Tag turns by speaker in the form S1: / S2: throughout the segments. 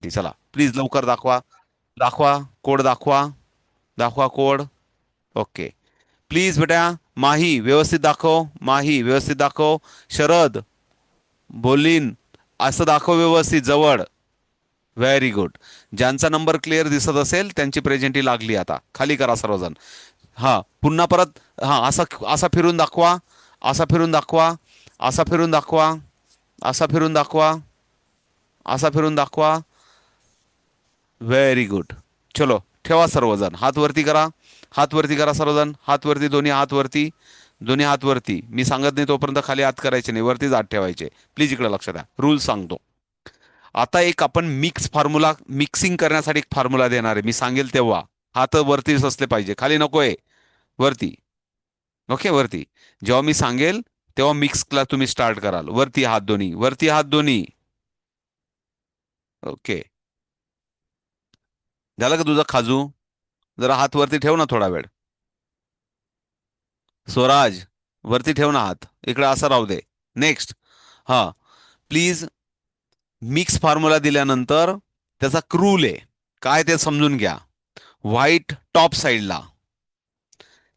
S1: वरती. चला प्लीज लवकर दाखवा. दाखवा कोड दाखवा. दाखवा कोड. ओके. प्लीज बेटा. माही व्यवस्थित दाखव. माही व्यवस्थित दाखव. शरद बोलीन असं दाखव व्यवस्थित जवळ. Very good. ज्यांचा नंबर क्लिअर दिसत असेल त्यांची प्रेझेंटी लागली. आता खाली करा सर्वजण. हा पुन्हा परत. हा असा असा फिरून दाखवा. असा फिरून दाखवा. असा फिरून दाखवा. असा फिरून दाखवा. असा फिरून दाखवा. Very good. चलो ठेवा सर्वजण. हात वरती करा. हात वरती करा सर्वजण. हात वरती. दोन्ही हात वरती. दोन्ही हात वरती. मी सांगत नाही तोपर्यंत खाली हात करायचे नाही. वरतीच हात ठेवायचे. प्लीज इकडे लक्ष द्या. रूल सांगतो. आता एक आपण मिक्स फॉर्म्युला मिक्सिंग करण्यासाठी एक फॉर्म्युला देणार आहे. मी सांगेल तेव्हा हात वरतीच असले पाहिजे. खाली नकोय. वरती. ओके वरती. जेव्हा मी सांगेल तेव्हा मिक्सला तुम्ही स्टार्ट कराल. वरती हात दोन्ही. वरती हात दोन्ही. ओके. झालं का तुझं खाजू? जरा हात वरती ठेव ना थोडा वेळ. स्वराज वरती ठेव ना हात. इकडे असा राहू दे. नेक्स्ट. हा प्लीज. मिक्स फॉर्म्युला दिल्यानंतर त्याचा क्रूल आहे काय ते समजून घ्या. व्हाईट टॉप साईडला.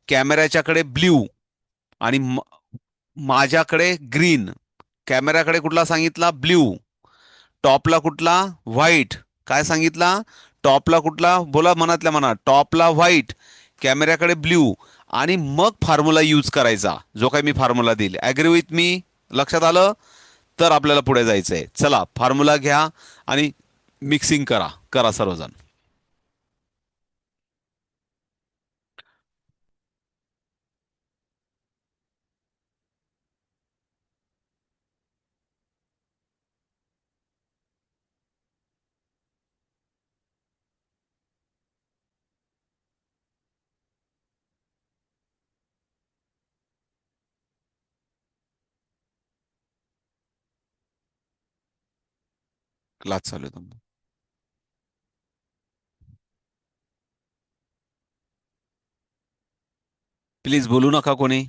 S1: कॅमेऱ्याच्याकडे ब्ल्यू. आणि माझ्याकडे ग्रीन. कॅमेऱ्याकडे कुठला सांगितला? ब्ल्यू. टॉपला कुठला? व्हाईट. काय सांगितला? टॉपला कुठला? बोला मनातल्या मनात. टॉपला व्हाईट. कॅमेऱ्याकडे ब्ल्यू. आणि मग फॉर्म्युला यूज करायचा जो काही मी फॉर्म्युला देईल. Agree with me? लक्षात आलं? तर आपल्याला पुढे जायचंय. चला फॉर्म्युला घ्या आणि मिक्सिंग करा. करा सर्वजण. क्लास चालू आहे तुमचा. प्लीज बोलू नका कोणी.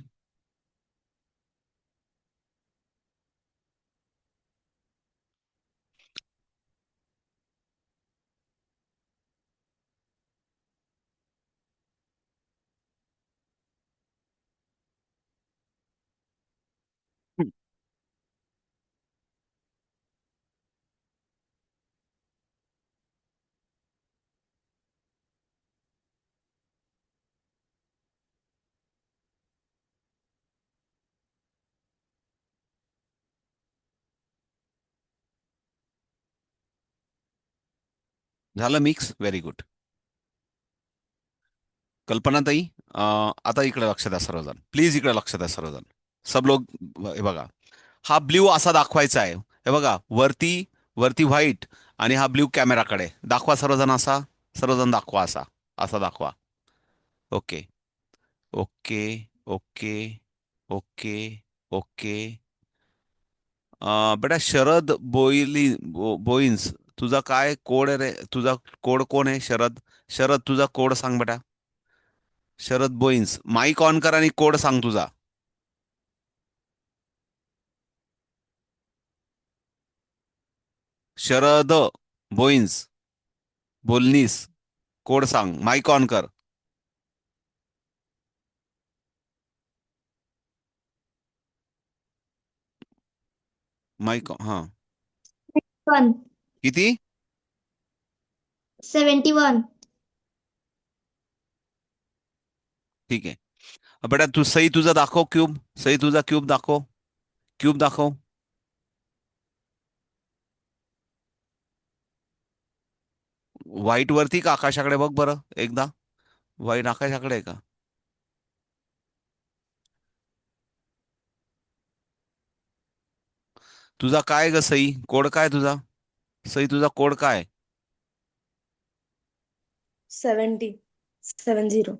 S1: झालं मिक्स. Very good. कल्पनाताई. आता इकडे लक्ष द्या सर्वजण. प्लीज इकडे लक्ष द्या सर्वजण. सब लोग. हे बघा. हा ब्ल्यू असा दाखवायचा आहे. हे बघा वरती. वरती व्हाईट. आणि हा ब्ल्यू कॅमेराकडे दाखवा सर्वजण असा. सर्वजण दाखवा असा. असा दाखवा. Okay. Okay. Okay. Okay. Okay. बेटा शरद बोईन्स. तुझा काय कोड आहे रे? तुझा कोड कोण आहे शरद? शरद तुझा कोड सांग बेटा. शरद बोईन्स. माईक ऑन कर आणि कोड सांग तुझा. शरद बोईन्स. बोलनीस. कोड सांग. माईक ऑन कर. माईक हा.
S2: 1.
S1: किती?
S2: 71.
S1: ठीक आहे बेटा. तू सई तुझा दाखव क्यूब. सई तुझा क्यूब दाखव. क्यूब दाखव. व्हाईट वरती का आकाशाकडे बघ बरं एकदा. व्हाईट आकाशाकडे आहे का? तुझा काय ग सई कोड काय तुझा? सई तुझा कोड काय?
S2: 70. 70.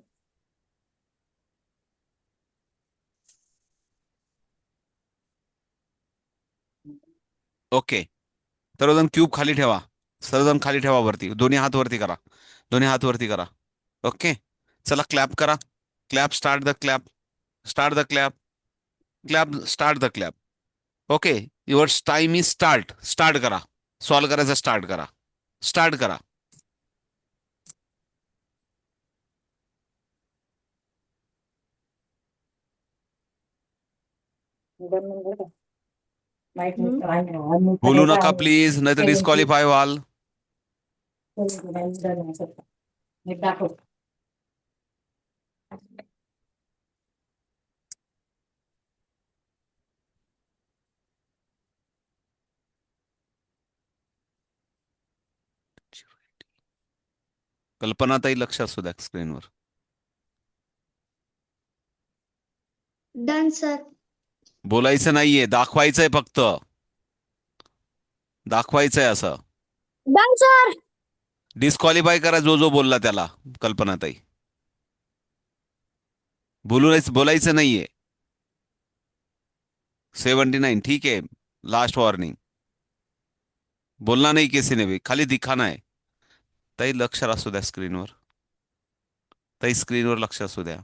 S1: ओके. सर्वजण क्यूब खाली ठेवा. सर्वजण खाली ठेवा वरती. दोन्ही हात वरती करा. दोन्ही हात वरती करा. ओके. चला क्लॅप करा. Clap start the clap. Start the clap. Clap start the clap. Okay. Your time is start. Start करा. सॉल्व करायचं स्टार्ट करा. स्टार्ट करा. बोलू नका प्लीज, नाही तर डिस्क्वालिफाय व्हाल. कल्पनाताई लक्ष असू द्या स्क्रीनवर.
S2: Done sir.
S1: बोलायचं नाहीये, दाखवायचंय फक्त. दाखवायचंय असं.
S2: Done sir.
S1: डिस्क्वालिफाय करा जो जो बोलला त्याला. कल्पनाताई बोलायचं नाहीये. 79 ठीक है. Last warning. बोलना नहीं किसी ने भी, खाली दिखाना है. ताई लक्ष असू द्या स्क्रीनवर. ताई स्क्रीनवर लक्ष असू द्या.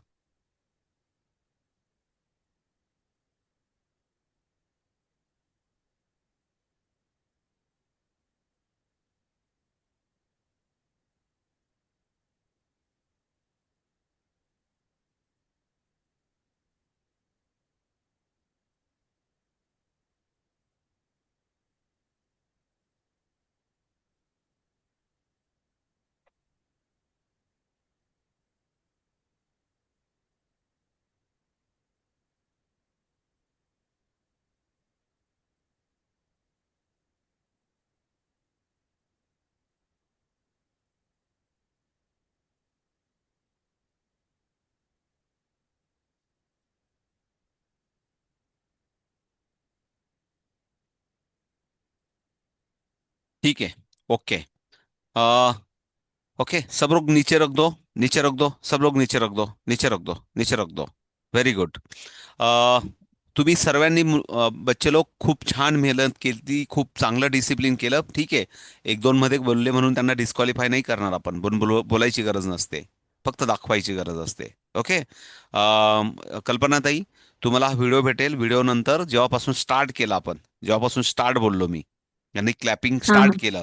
S1: ठीक है. ओके. आ, ओके, सब लोग नीचे रख दो. नीचे रख दो, सब लोग नीचे रख दो, नीचे रख दो, नीचे रख दो. Very good. तुम्ही सर्वांनी बच्चे लोक खूप छान मेहनत केली, खूप चांगलं डिसिप्लिन केलं. ठीक आहे. एक दोन मध्ये बोलले म्हणून त्यांना डिस्क्वालिफाय नाही करणार आपण. बोलायची गरज नसते, फक्त दाखवायची गरज असते. ओके. कल्पनाताई, तुम्हाला हा व्हिडिओ भेटेल. व्हिडिओ नंतर जेव्हापासून स्टार्ट केला आपण, जेव्हापासून स्टार्ट बोललो मी, यांनी क्लॅपिंग
S2: हा
S1: स्टार्ट
S2: हा.
S1: केलं,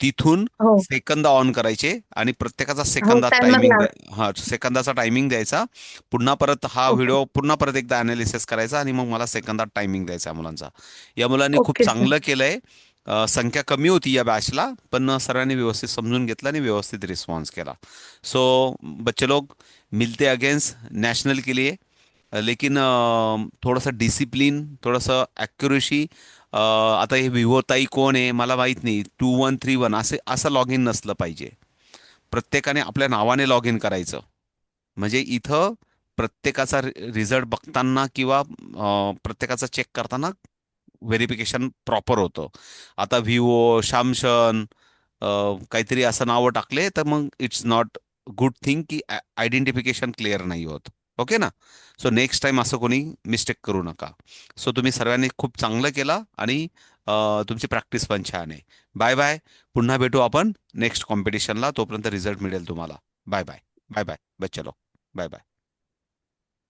S1: तिथून
S2: हो
S1: सेकंद ऑन करायचे आणि प्रत्येकाचा
S2: हो,
S1: सेकंदात
S2: टायमर
S1: टायमिंग.
S2: लाव.
S1: हा, सेकंदाचा टायमिंग द्यायचा. पुन्हा परत हा
S2: ओके.
S1: व्हिडिओ पुन्हा परत एकदा अनालिसिस करायचा आणि मग मला सेकंदात टायमिंग द्यायचा आहे मुलांचा. या मुलांनी खूप
S2: ओके सर.
S1: चांगलं केलंय. संख्या कमी होती या बॅचला, पण सर्वांनी व्यवस्थित समजून घेतलं आणि व्यवस्थित रिस्पॉन्स केला. सो बच्चे लोग, मिलते अगेन्स्ट नेशनल के लिए. लेकिन थोडंसं डिसिप्लिन, थोडंसं ॲक्युरेसी. आता हे विवोताई कोण आहे मला माहीत नाही. 2131 असं लॉग इन नसलं पाहिजे. प्रत्येकाने आपल्या नावाने लॉग इन करायचं. म्हणजे इथं प्रत्येकाचा रिझल्ट बघताना किंवा प्रत्येकाचा चेक करताना व्हेरिफिकेशन प्रॉपर होतं. आता व्हिवो, शामशन, काहीतरी असं नावं टाकले तर मग इट्स नॉट गुड थिंग की आयडेंटिफिकेशन क्लिअर नाही होत. ओके ना. सो नेक्स्ट टाइम असं कोणी मिस्टेक करू नका. सो तुम्ही सर्वांनी खूप चांगलं केलं आणि तुमची प्रॅक्टिस पण छान आहे. Bye bye. पुन्हा भेटू आपण नेक्स्ट कॉम्पिटिशनला. तोपर्यंत रिझल्ट मिळेल तुम्हाला. Bye bye. बाय बाय बच्चे लोक. Bye bye.